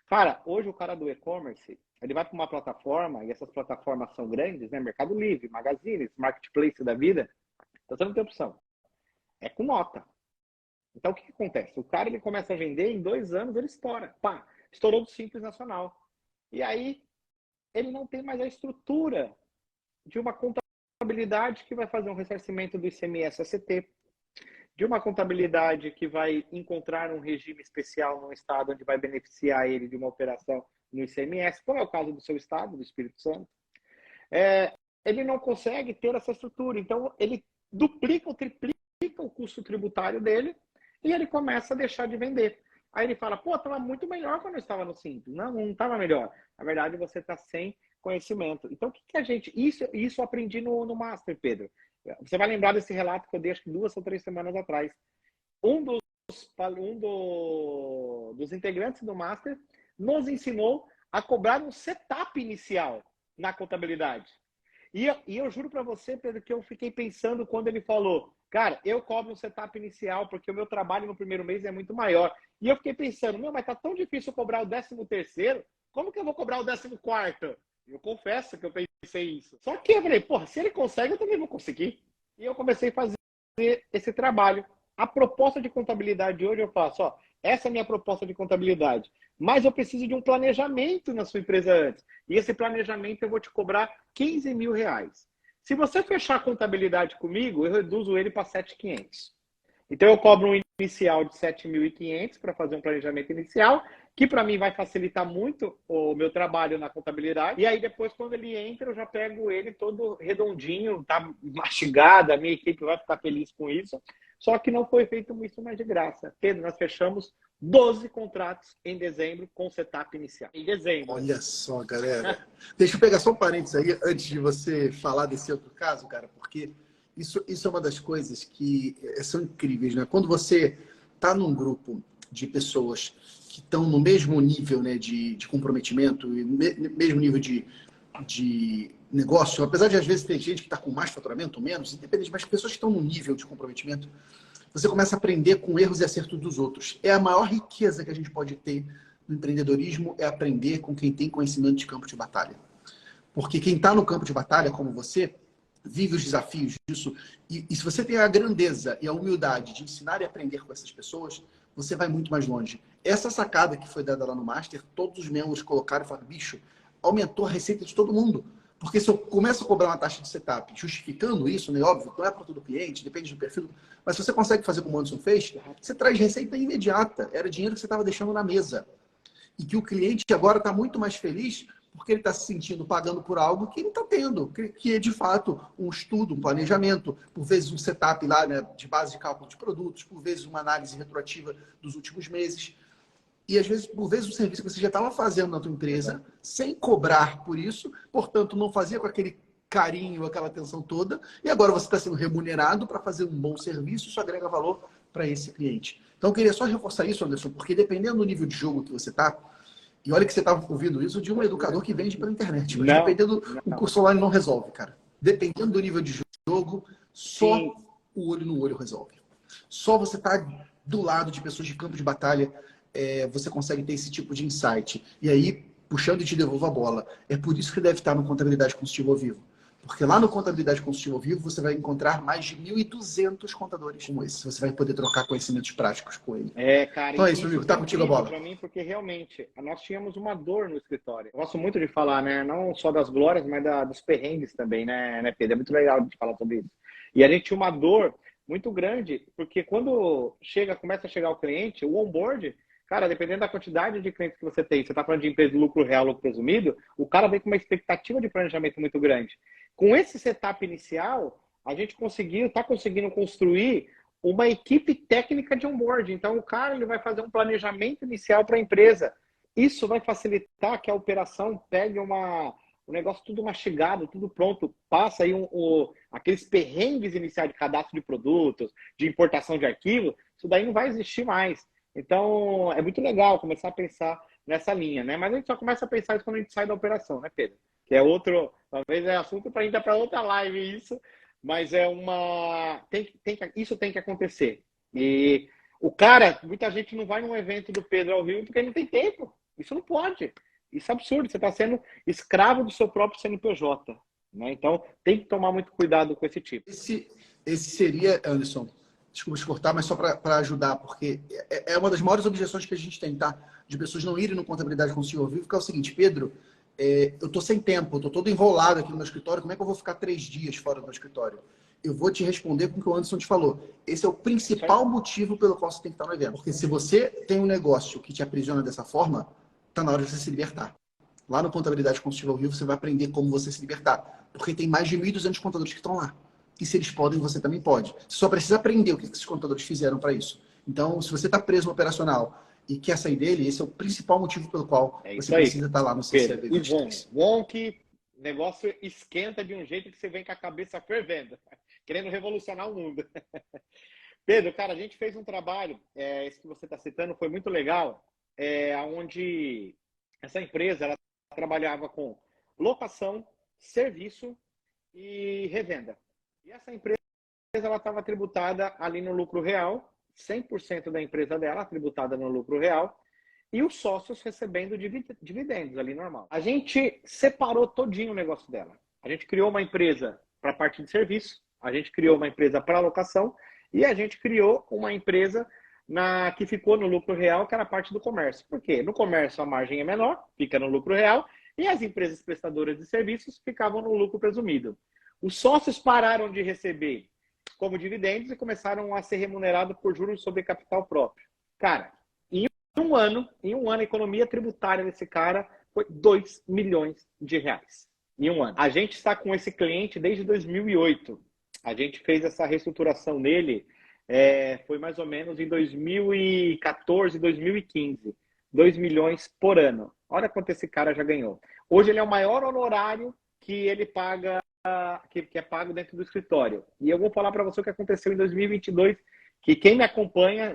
Cara, hoje o cara do e-commerce, ele vai para uma plataforma, e essas plataformas são grandes, né? Mercado Livre, Magazine, Marketplace da vida. Então você não tem opção. É com nota. Então o que acontece? O cara ele começa a vender, em 2 anos ele estoura. Pá, estourou do Simples Nacional. E aí ele não tem mais a estrutura de uma contabilidade que vai fazer um ressarcimento do ICMS-ACT, de uma contabilidade que vai encontrar um regime especial no estado onde vai beneficiar ele de uma operação no ICMS, como é o caso do seu estado, do Espírito Santo. Ele não consegue ter essa estrutura, então ele duplica ou triplica o custo tributário dele e ele começa a deixar de vender. Aí ele fala, pô, estava muito melhor quando eu estava no Simples. Não estava melhor. Na verdade, você está sem conhecimento. Então, o que a gente... Isso eu aprendi no Master, Pedro. Você vai lembrar desse relato que eu dei, acho que 2 ou 3 semanas atrás. Um dos integrantes do Master nos ensinou a cobrar um setup inicial na contabilidade. E eu juro para você, Pedro, que eu fiquei pensando quando ele falou, cara, eu cobro um setup inicial porque o meu trabalho no primeiro mês é muito maior. E eu fiquei pensando, mas tá tão difícil cobrar o 13º, como que eu vou cobrar o 14º? Eu confesso que eu pensei isso. Só que eu falei, porra, se ele consegue, eu também vou conseguir. E eu comecei a fazer esse trabalho. A proposta de contabilidade de hoje eu faço, ó, essa é a minha proposta de contabilidade. Mas eu preciso de um planejamento na sua empresa antes. E esse planejamento eu vou te cobrar 15 mil reais. Se você fechar a contabilidade comigo, eu reduzo ele para 7.500. Então eu cobro um inicial de 7.500 para fazer um planejamento inicial, que para mim vai facilitar muito o meu trabalho na contabilidade. E aí depois, quando ele entra, eu já pego ele todo redondinho, tá mastigado, a minha equipe vai ficar feliz com isso. Só que não foi feito isso mais de graça. Pedro, nós fechamos 12 contratos em dezembro com setup inicial. Em dezembro. Olha só, galera. Deixa eu pegar só um parênteses aí, antes de você falar desse outro caso, cara, porque isso é uma das coisas que são incríveis, né? Quando você está num grupo de pessoas que estão no mesmo nível, né, de comprometimento e mesmo nível de negócio, apesar de às vezes ter gente que está com mais faturamento ou menos, independente, mas pessoas que estão num nível de comprometimento, você começa a aprender com erros e acertos dos outros. É a maior riqueza que a gente pode ter no empreendedorismo, é aprender com quem tem conhecimento de campo de batalha. Porque quem está no campo de batalha, como você, vive os desafios disso. E se você tem a grandeza e a humildade de ensinar e aprender com essas pessoas, você vai muito mais longe. Essa sacada que foi dada lá no Master, todos os membros colocaram e falaram, bicho, aumentou a receita de todo mundo. Porque se eu começo a cobrar uma taxa de setup justificando isso, né, óbvio, não é para todo cliente, depende do perfil, mas se você consegue fazer como o Anderson fez, você traz receita imediata. Era dinheiro que você estava deixando na mesa. E que o cliente agora está muito mais feliz porque ele está se sentindo pagando por algo que ele está tendo, que é de fato um estudo, um planejamento, por vezes um setup lá, né, de base de cálculo de produtos, por vezes uma análise retroativa dos últimos meses. E às vezes, por vezes, um serviço que você já estava fazendo na tua empresa, sem cobrar por isso, portanto, não fazia com aquele carinho, aquela atenção toda, e agora você está sendo remunerado para fazer um bom serviço, isso agrega valor para esse cliente. Então, eu queria só reforçar isso, Anderson, porque dependendo do nível de jogo que você está, e olha que você estava ouvindo isso de um educador que vende pela internet, mas dependendo, um curso online não resolve, cara. Dependendo do nível de jogo, só o olho no olho resolve. Só você tá do lado de pessoas de campo de batalha, você consegue ter esse tipo de insight. E aí, puxando e te devolvo a bola. É por isso que deve estar no Contabilidade Consultiva ao Vivo. Porque lá no Contabilidade Consultiva ao Vivo, você vai encontrar mais de 1.200 contadores como esse. Você vai poder trocar conhecimentos práticos com ele. Cara, Então é isso, amigo. Tá contigo a bola. Para mim, porque realmente nós tínhamos uma dor no escritório. Eu gosto muito de falar, né? Não só das glórias, mas dos perrengues também, né, Pedro? É muito legal de falar sobre isso. E a gente tinha uma dor muito grande, porque quando começa a chegar o cliente, o onboard, cara, dependendo da quantidade de clientes que você tem, você está falando de empresa de lucro real, lucro presumido, o cara vem com uma expectativa de planejamento muito grande. Com esse setup inicial, a gente está conseguindo construir uma equipe técnica de onboard. Então, o cara ele vai fazer um planejamento inicial para a empresa. Isso vai facilitar que a operação pegue o negócio tudo mastigado, tudo pronto. Passa aí aqueles perrengues iniciais de cadastro de produtos, de importação de arquivo. Isso daí não vai existir mais. Então, é muito legal começar a pensar nessa linha, né? Mas a gente só começa a pensar isso quando a gente sai da operação, né, Pedro? Que é outro, talvez é assunto para a gente ir para outra live isso, mas isso tem que acontecer. E o cara, muita gente não vai num evento do Pedro ao Rio porque não tem tempo. Isso não pode. Isso é absurdo. Você está sendo escravo do seu próprio CNPJ, né? Então, tem que tomar muito cuidado com esse tipo. Esse seria, Anderson, desculpa te cortar, mas só para ajudar, porque é uma das maiores objeções que a gente tem, tá? De pessoas não irem no Contabilidade Consultiva ao Vivo, que é o seguinte, Pedro, eu tô sem tempo, eu tô todo enrolado aqui no meu escritório, como é que eu vou ficar 3 dias fora do meu escritório? Eu vou te responder com o que o Anderson te falou. Esse é o principal motivo pelo qual você tem que estar no evento. Porque se você tem um negócio que te aprisiona dessa forma, tá na hora de você se libertar. Lá no Contabilidade Consultiva ao Vivo, você vai aprender como você se libertar. Porque tem mais de 1.200 contadores que estão lá. E se eles podem, você também pode. Você só precisa aprender o que esses contadores fizeram para isso. Então, se você está preso no operacional e quer sair dele, esse é o principal motivo pelo qual você precisa estar lá no CCAV 23. Wonk, negócio esquenta de um jeito que você vem com a cabeça fervendo, querendo revolucionar o mundo. Pedro, cara, a gente fez um trabalho, esse que você está citando foi muito legal, onde essa empresa ela trabalhava com locação, serviço e revenda. E essa empresa ela estava tributada ali no lucro real, 100% da empresa dela tributada no lucro real, e os sócios recebendo dividendos ali normal. A gente separou todinho o negócio dela. A gente criou uma empresa para a parte de serviço, a gente criou uma empresa para locação e a gente criou uma empresa que ficou no lucro real, que era a parte do comércio. Por quê? No comércio a margem é menor, fica no lucro real, e as empresas prestadoras de serviços ficavam no lucro presumido. Os sócios pararam de receber como dividendos e começaram a ser remunerados por juros sobre capital próprio. Cara, em um ano, a economia tributária desse cara foi 2 milhões de reais. Em um ano. A gente está com esse cliente desde 2008. A gente fez essa reestruturação nele, foi mais ou menos em 2014, 2015. 2 milhões por ano. Olha quanto esse cara já ganhou. Hoje ele é o maior honorário que ele paga, que é pago dentro do escritório. E eu vou falar para você o que aconteceu em 2022, que quem me acompanha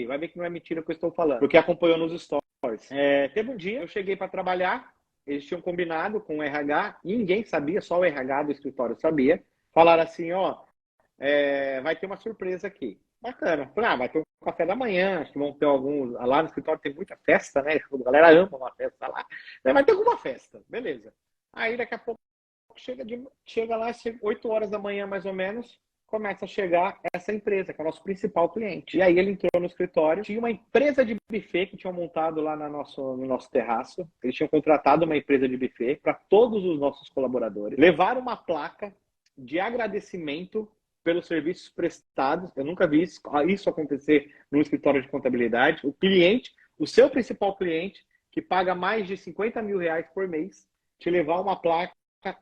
vai ver que não é mentira o que eu estou falando, porque acompanhou nos stories. Teve um dia, eu cheguei para trabalhar, eles tinham combinado com o RH, ninguém sabia, só o RH do escritório sabia. Falaram assim, vai ter uma surpresa aqui. Bacana. Falei, vai ter um café da manhã, acho que vão ter alguns. Lá no escritório tem muita festa, né? A galera ama uma festa lá. Vai ter alguma festa, beleza. Aí daqui a pouco chega lá, 8 horas da manhã mais ou menos, começa a chegar essa empresa, que é o nosso principal cliente. E aí ele entrou no escritório, tinha uma empresa de buffet que tinham montado lá no nosso terraço. Eles tinham contratado uma empresa de buffet para todos os nossos colaboradores. Levaram uma placa de agradecimento pelos serviços prestados. Eu nunca vi isso acontecer no escritório de contabilidade. O cliente, o seu principal cliente, que paga mais de R$ 50.000 por mês, te levar uma placa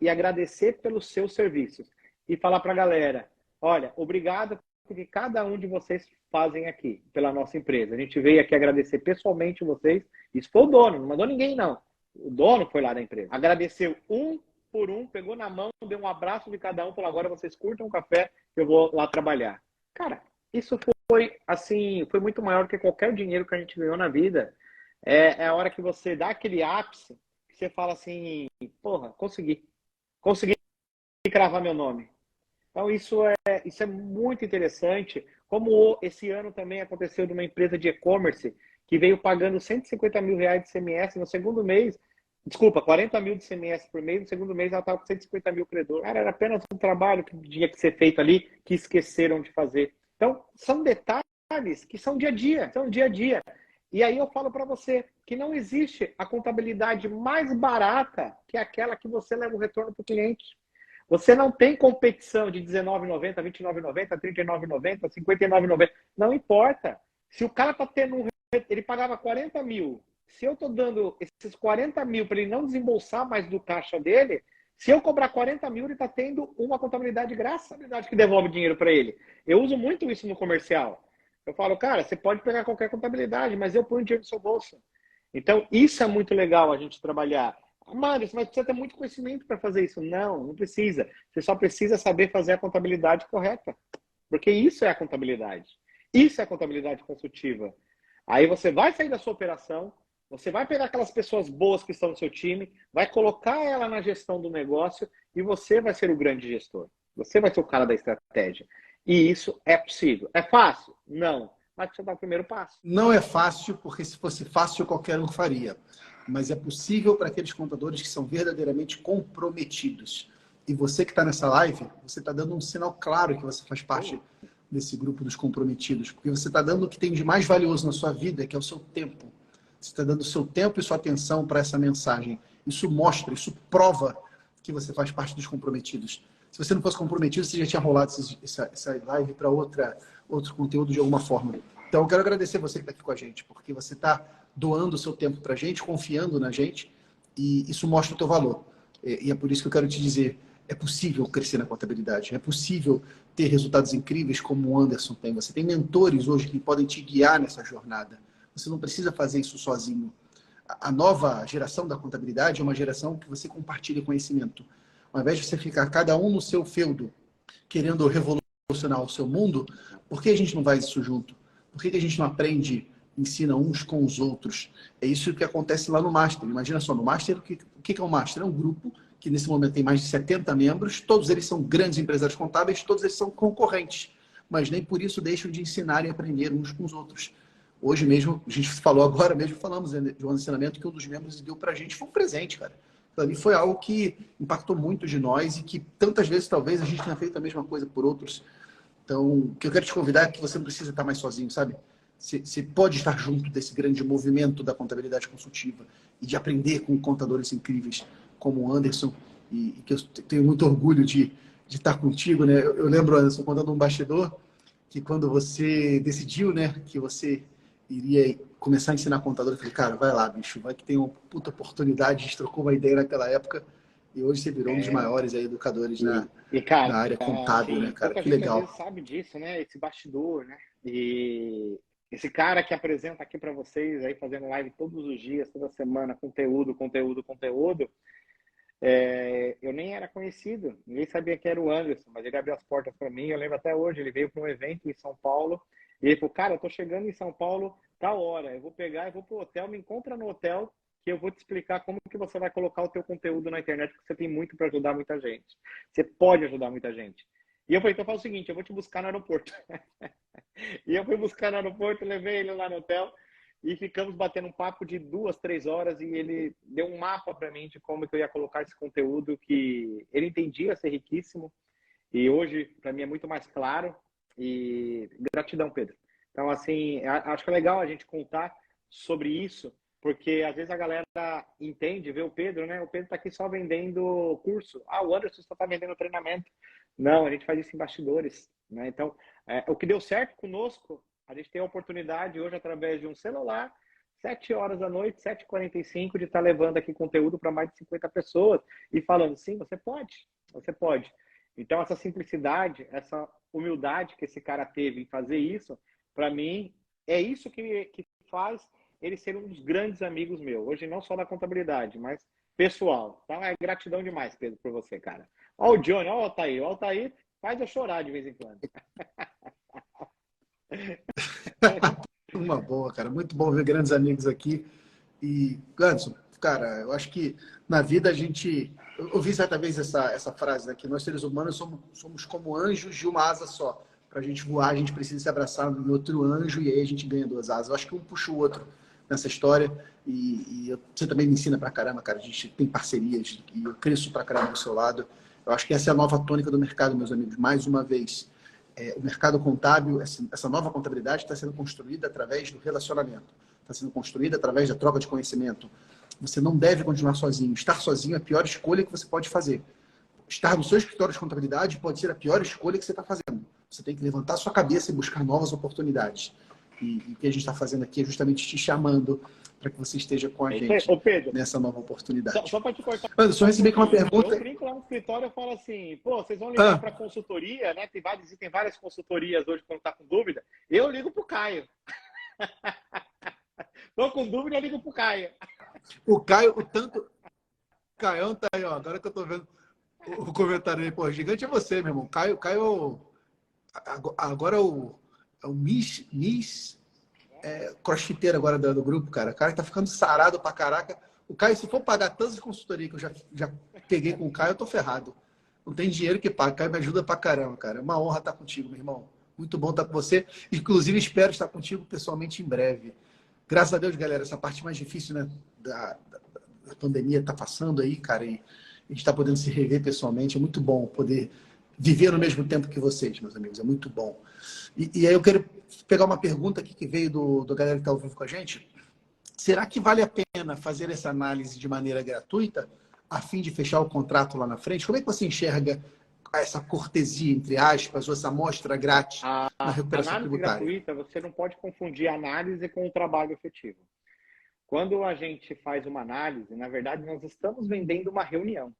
e agradecer pelos seus serviços. E falar para a galera, olha, obrigado porque cada um de vocês fazem aqui, pela nossa empresa. A gente veio aqui agradecer pessoalmente vocês. Isso foi o dono, não mandou ninguém, não. O dono foi lá da empresa. Agradeceu um por um, pegou na mão, deu um abraço de cada um, falou, agora vocês curtam um café, eu vou lá trabalhar. Cara, isso foi, assim, foi muito maior que qualquer dinheiro que a gente ganhou na vida. É a hora que você dá aquele ápice, que você fala assim, porra, consegui cravar meu nome. Então, isso é muito interessante. Como esse ano também aconteceu de uma empresa de e-commerce que veio pagando R$ 150.000 de CMS no segundo mês. Desculpa, 40 mil de CMS por mês. No segundo mês ela estava com 150 mil credor. Cara, era apenas um trabalho que tinha que ser feito ali, que esqueceram de fazer. Então, são detalhes que são dia a dia. São dia a dia. E aí eu falo para você que não existe a contabilidade mais barata que aquela que você leva o retorno para o cliente. Você não tem competição de R$19,90, R$29,90, R$39,90, R$59,90. Não importa. Se o cara está tendo ele pagava 40 mil. Se eu estou dando esses 40 mil para ele não desembolsar mais do caixa dele, se eu cobrar 40 mil, ele está tendo uma contabilidade de graça, contabilidade que devolve dinheiro para ele. Eu uso muito isso no comercial. Eu falo, cara, você pode pegar qualquer contabilidade, mas eu ponho dinheiro no seu bolso. Então, isso é muito legal a gente trabalhar. Mano, você vai precisar ter muito conhecimento para fazer isso. Não precisa. Você só precisa saber fazer a contabilidade correta. Porque isso é a contabilidade. Isso é a contabilidade consultiva. Aí você vai sair da sua operação, você vai pegar aquelas pessoas boas que estão no seu time, vai colocar ela na gestão do negócio e você vai ser o grande gestor. Você vai ser o cara da estratégia. E isso é possível. É fácil? Não. Mas precisa dar o primeiro passo. Não é fácil, porque se fosse fácil, qualquer um faria. Mas é possível para aqueles contadores que são verdadeiramente comprometidos. E você que está nessa live, você está dando um sinal claro que você faz parte desse grupo dos comprometidos. Porque você está dando o que tem de mais valioso na sua vida, que é o seu tempo. Você está dando o seu tempo e sua atenção para essa mensagem. Isso mostra, isso prova que você faz parte dos comprometidos. Se você não fosse comprometido, você já tinha rolado essa live para outro conteúdo de alguma forma. Então, eu quero agradecer você que está aqui com a gente, porque você está doando o seu tempo para a gente, confiando na gente, e isso mostra o teu valor. E é por isso que eu quero te dizer, é possível crescer na contabilidade, é possível ter resultados incríveis como o Anderson tem. Você tem mentores hoje que podem te guiar nessa jornada. Você não precisa fazer isso sozinho. A nova geração da contabilidade é uma geração que você compartilha conhecimento. Ao invés de você ficar cada um no seu feudo, querendo revolucionar o seu mundo, por que a gente não faz isso junto? Por que a gente não aprende, ensina uns com os outros? É isso que acontece lá no Master. Imagina só, no Master, o que é o Master? É um grupo que nesse momento tem mais de 70 membros, todos eles são grandes empresários contábeis, todos eles são concorrentes, mas nem por isso deixam de ensinar e aprender uns com os outros. Hoje mesmo, a gente falou agora mesmo, falamos de um ensinamento que um dos membros deu pra gente, foi um presente, cara. Para mim foi algo que impactou muito de nós e que tantas vezes talvez a gente tenha feito a mesma coisa por outros. Então, o que eu quero te convidar é que você não precisa estar mais sozinho, sabe? Você pode estar junto desse grande movimento da contabilidade consultiva e de aprender com contadores incríveis como o Anderson, e que eu tenho muito orgulho de estar contigo, né? Eu lembro, Anderson, contando um bastidor, que quando você decidiu, né, que você iria começar a ensinar contador, eu falei, cara, vai lá, bicho, vai que tem uma puta oportunidade, a gente trocou uma ideia naquela época e hoje você virou um dos maiores aí, educadores Cara, na área contábil, né, assim, cara? pouca Que gente às legal. vezes sabe disso, né? Esse bastidor, né? E esse cara que apresenta aqui para vocês aí fazendo live todos os dias, toda semana, conteúdo, eu nem era conhecido, ninguém sabia que era o Anderson, mas ele abriu as portas para mim. Eu lembro até hoje, ele veio para um evento em São Paulo e ele falou, cara, eu tô chegando em São Paulo tal hora, eu vou pegar, eu vou pro hotel, me encontra no hotel que eu vou te explicar como que você vai colocar o teu conteúdo na internet, porque você tem muito para ajudar muita gente. Você pode ajudar muita gente. E eu falei, então faz o seguinte, eu vou te buscar no aeroporto. E eu fui buscar no aeroporto, levei ele lá no hotel e ficamos batendo um papo de 2, 3 horas e ele deu um mapa para mim de como que eu ia colocar esse conteúdo que ele entendia ser riquíssimo e hoje para mim é muito mais claro e gratidão, Pedro. Então, assim, acho que é legal a gente contar sobre isso, porque às vezes a galera entende, vê o Pedro, né? O Pedro está aqui só vendendo curso. Ah, o Anderson só está vendendo treinamento. Não, a gente faz isso em bastidores, né? Então, o que deu certo conosco, a gente tem a oportunidade hoje, através de um celular, 7 horas da noite, 7h45, de estar levando aqui conteúdo para mais de 50 pessoas e falando, sim, você pode, você pode. Então, essa simplicidade, essa humildade que esse cara teve em fazer isso, para mim, é isso que faz ele ser um dos grandes amigos meus. Hoje, não só na contabilidade, mas pessoal. Então, é gratidão demais, Pedro, por você, cara. Olha o Johnny, olha o Altair. O Altair faz eu chorar de vez em quando. Uma boa, cara. Muito bom ver grandes amigos aqui. E, Anderson, cara, eu acho que na vida a gente... Eu ouvi certa vez essa frase, né? Que nós seres humanos somos como anjos de uma asa só. Para a gente voar, a gente precisa se abraçar no outro anjo e aí a gente ganha 2 asas. Eu acho que um puxa o outro nessa história. Você também me ensina pra caramba, cara. A gente tem parcerias e eu cresço pra caramba do seu lado. Eu acho que essa é a nova tônica do mercado, meus amigos. Mais uma vez, o mercado contábil, essa nova contabilidade está sendo construída através do relacionamento. Está sendo construída através da troca de conhecimento. Você não deve continuar sozinho. Estar sozinho é a pior escolha que você pode fazer. Estar no seu escritório de contabilidade pode ser a pior escolha que você está fazendo. Você tem que levantar sua cabeça e buscar novas oportunidades. E o que a gente está fazendo aqui é justamente te chamando para que você esteja com a gente Ô, Pedro, nessa nova oportunidade. só para te cortar. Anderson, eu recebi aqui uma pergunta. Eu brinco lá no escritório e falo assim, pô, vocês vão ligar para consultoria, né? Tem várias consultorias hoje quando tá com dúvida. Eu ligo pro Caio. Tô com dúvida, eu ligo pro Caio. O Caio, o tanto... Caião tá aí, ó. Agora que eu tô vendo o comentário aí, pô, gigante é você, meu irmão. Caio agora é o Miss crossfiteiro agora do grupo, cara. O cara tá ficando sarado pra caraca. O Caio, se for pagar tantas consultorias que eu já peguei com o Caio, eu tô ferrado. Não tem dinheiro que paga. O Caio me ajuda pra caramba, cara. É uma honra estar contigo, meu irmão. Muito bom estar com você. Inclusive, espero estar contigo pessoalmente em breve. Graças a Deus, galera, essa parte mais difícil, né, da pandemia tá passando aí, cara, e a gente tá podendo se rever pessoalmente. É muito bom poder viver no mesmo tempo que vocês, meus amigos. É muito bom. E aí eu quero pegar uma pergunta aqui que veio do galera que está ao vivo com a gente. Será que vale a pena fazer essa análise de maneira gratuita a fim de fechar o contrato lá na frente? Como é que você enxerga essa cortesia, entre aspas, ou essa amostra grátis na recuperação tributária? Análise gratuita, você não pode confundir análise com o trabalho efetivo. Quando a gente faz uma análise, na verdade, nós estamos vendendo uma reunião.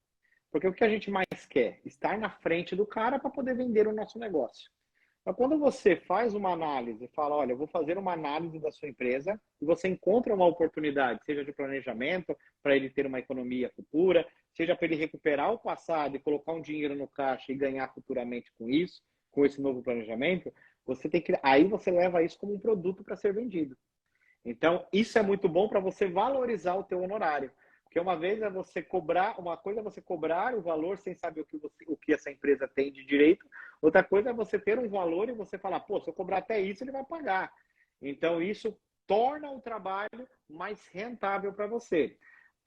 Porque o que a gente mais quer? Estar na frente do cara para poder vender o nosso negócio. Mas quando você faz uma análise e fala, olha, eu vou fazer uma análise da sua empresa, e você encontra uma oportunidade, seja de planejamento, para ele ter uma economia futura, seja para ele recuperar o passado e colocar um dinheiro no caixa e ganhar futuramente com isso, com esse novo planejamento, você tem que, aí você leva isso como um produto para ser vendido. Então, isso é muito bom para você valorizar o teu honorário. Porque uma vez é você cobrar, uma coisa é você cobrar o valor sem saber o que essa empresa tem de direito, outra coisa é você ter um valor e você falar, pô, se eu cobrar até isso, ele vai pagar. Então, isso torna o trabalho mais rentável para você.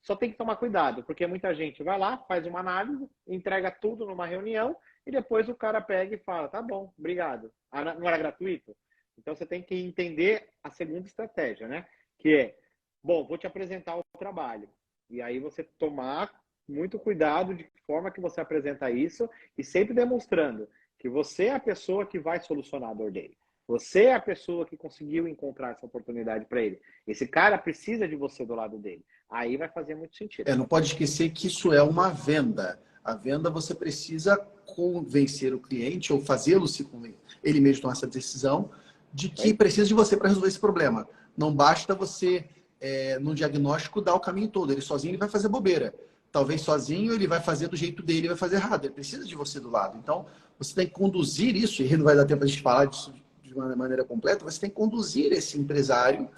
Só tem que tomar cuidado, porque muita gente vai lá, faz uma análise, entrega tudo numa reunião e depois o cara pega e fala, tá bom, obrigado. Não era gratuito? Então, você tem que entender a segunda estratégia, né? Que é, bom, vou te apresentar o trabalho. E aí você tomar muito cuidado de que forma que você apresenta isso e sempre demonstrando que você é a pessoa que vai solucionar a dor dele. Você é a pessoa que conseguiu encontrar essa oportunidade para ele. Esse cara precisa de você do lado dele. Aí vai fazer muito sentido. Não pode esquecer que isso é uma venda. A venda você precisa convencer o cliente ou fazê-lo se convencer, ele mesmo tomar essa decisão de que precisa de você para resolver esse problema. Não basta você, no diagnóstico, dar o caminho todo. Ele sozinho ele vai fazer bobeira. Talvez sozinho ele vai fazer do jeito dele e vai fazer errado. Ele precisa de você do lado. Então, você tem que conduzir isso, e não vai dar tempo a gente falar disso de uma maneira completa, você tem que conduzir esse empresário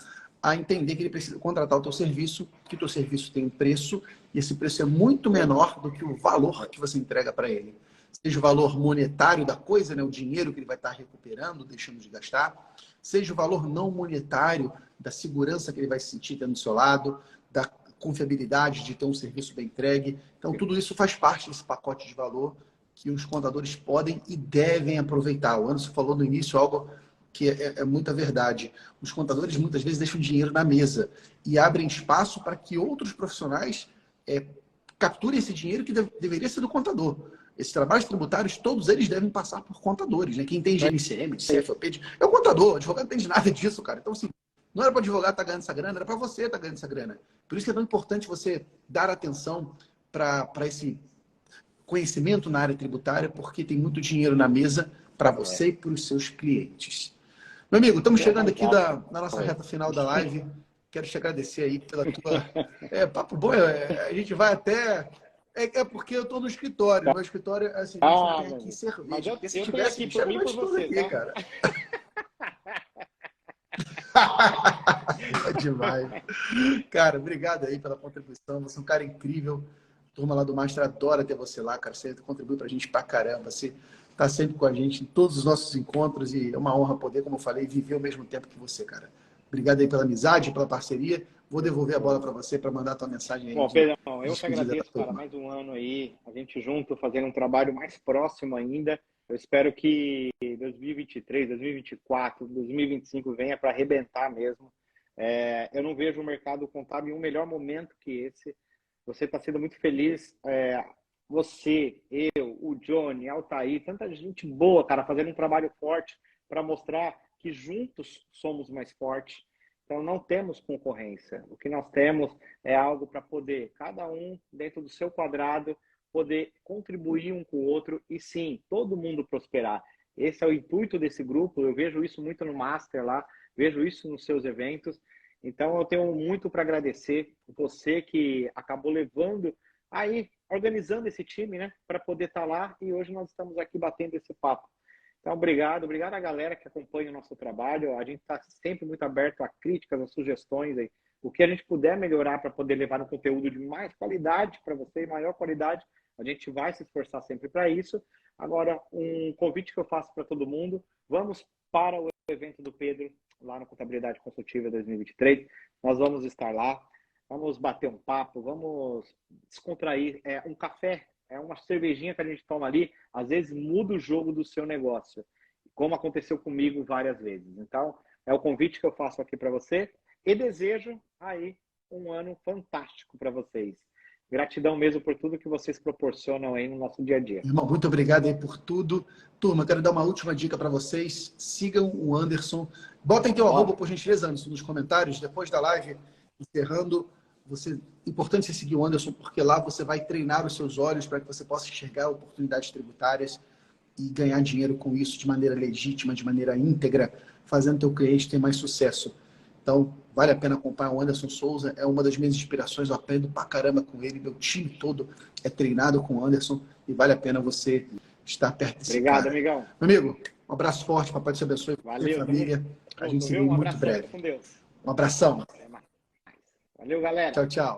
a entender que ele precisa contratar o teu serviço, que o teu serviço tem um preço, e esse preço é muito menor do que o valor que você entrega para ele. seja o valor monetário da coisa, né, o dinheiro que ele vai estar recuperando, deixando de gastar, seja o valor não monetário da segurança que ele vai se sentir tendo do seu lado, da confiabilidade de ter um serviço bem entregue. Então, tudo isso faz parte desse pacote de valor que os contadores podem e devem aproveitar. O Anderson falou no início algo que é muita verdade. Os contadores muitas vezes deixam dinheiro na mesa e abrem espaço para que outros profissionais capturem esse dinheiro que deveria ser do contador. Esses trabalhos tributários, todos eles devem passar por contadores, né? Quem tem GNCM, CFOP, é o contador. O advogado não entende nada disso, cara. Então, assim, não era para o advogado estar ganhando essa grana, era para você estar ganhando essa grana. Por isso que é tão importante você dar atenção para esse conhecimento na área tributária, porque tem muito dinheiro na mesa para você e para os seus clientes. Meu amigo, estamos chegando aqui na nossa reta final da live. Quero te agradecer aí pela tua... papo bom, a gente vai até... É porque eu estou no escritório. Meu escritório, assim, a gente não tem aqui cerveja. Porque se tivesse, aqui por mim, por você, aqui, tá? cara. É demais. Cara, obrigado aí pela contribuição. Você é um cara incrível. A turma lá do Master adora ter você lá, cara. Você contribui pra gente pra caramba. Você tá sempre com a gente em todos os nossos encontros e é uma honra poder, como eu falei, viver ao mesmo tempo que você, cara. Obrigado aí pela amizade, pela parceria. Vou devolver a bola para você para mandar a tua mensagem aí. Bom, Pedrão, eu que agradeço, cara, mais um ano aí, a gente junto, fazendo um trabalho mais próximo ainda. Eu espero que 2023, 2024, 2025 venha para arrebentar mesmo. Eu não vejo o mercado contábil em um melhor momento que esse. Você está sendo muito feliz. Você, eu, o Johnny, Altair, tanta gente boa, cara, fazendo um trabalho forte para mostrar que juntos somos mais fortes. Então, não temos concorrência. O que nós temos é algo para poder, cada um dentro do seu quadrado, poder contribuir um com o outro e, sim, todo mundo prosperar. Esse é o intuito desse grupo. Eu vejo isso muito no Master lá, vejo isso nos seus eventos. Então, eu tenho muito para agradecer você que acabou levando aí, organizando esse time, né, para poder estar lá. E hoje nós estamos aqui batendo esse papo. Então, obrigado a galera que acompanha o nosso trabalho. A gente está sempre muito aberto a críticas, a sugestões. Aí. O que a gente puder melhorar para poder levar um conteúdo de mais qualidade para você, maior qualidade, a gente vai se esforçar sempre para isso. Agora, um convite que eu faço para todo mundo, vamos para o evento do Pedro, lá no Contabilidade Consultiva 2023. Nós vamos estar lá, vamos bater um papo, vamos descontrair. Um café, uma cervejinha que a gente toma ali, às vezes muda o jogo do seu negócio, como aconteceu comigo várias vezes. Então, é o convite que eu faço aqui para você e desejo aí um ano fantástico para vocês. Gratidão mesmo por tudo que vocês proporcionam aí no nosso dia a dia. Irmão, muito obrigado aí por tudo. Turma, quero dar uma última dica para vocês. Sigam o Anderson. Botem teu arroba, por gentileza, Anderson, nos comentários. Depois da live, encerrando, importante você seguir o Anderson, porque lá você vai treinar os seus olhos para que você possa enxergar oportunidades tributárias e ganhar dinheiro com isso de maneira legítima, de maneira íntegra, fazendo teu cliente ter mais sucesso. Então, vale a pena acompanhar o Anderson Souza, é uma das minhas inspirações, eu aprendo pra caramba com ele, meu time todo é treinado com o Anderson e vale a pena você estar perto desse Obrigado, cara. amigão. Meu amigo, um abraço forte, papai te abençoe, valeu, família. A gente se vê muito breve. Com Deus. Um abração. Valeu, galera. Tchau, tchau.